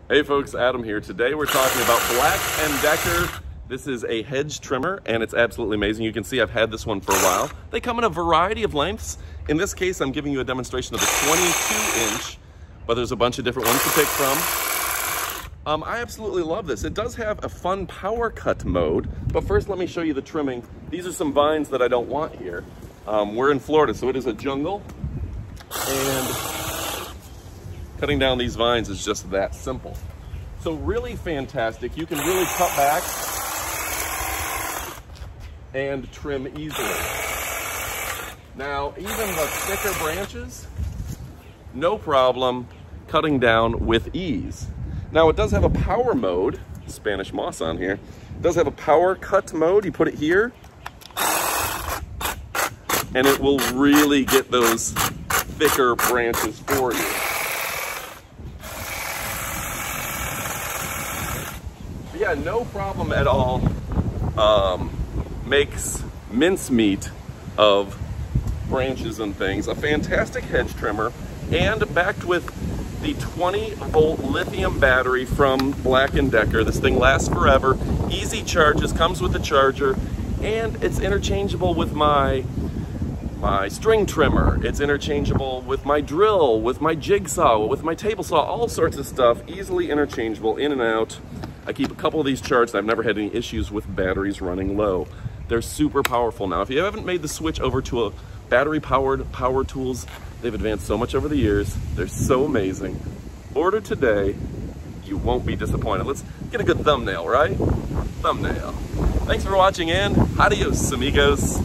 Hey folks, Adam here. Today we're talking about BLACK+DECKER. This is a hedge trimmer and it's absolutely amazing. You can see I've had this one for a while. They come in a variety of lengths. In this case, I'm giving you a demonstration of the 22-inch, but there's a bunch of different ones to pick from. I absolutely love this. It does have a fun power cut mode, but first let me show you the trimming. These are some vines that I don't want here. We're in Florida, so it is a jungle, and cutting down these vines is just that simple. So really fantastic. You can really cut back and trim easily. Now, even the thicker branches, no problem cutting down with ease. Now, it does have a power mode, Spanish moss on here. It does have a power cut mode. You put it here, and it will really get those thicker branches for you. Yeah, no problem at all. Makes mincemeat of branches and things. A fantastic hedge trimmer, and backed with the 20-volt lithium battery from BLACK+DECKER. This thing lasts forever. Easy charges, comes with a charger, and it's interchangeable with my string trimmer. It's interchangeable with my drill, with my jigsaw, with my table saw, all sorts of stuff. Easily interchangeable in and out. I keep a couple of these charged. I've never had any issues with batteries running low. They're super powerful now. If you haven't made the switch over to a battery-powered power tools, they've advanced so much over the years. They're so amazing. Order today. You won't be disappointed. Let's get a good thumbnail, right? Thumbnail. Thanks for watching, and adios, amigos.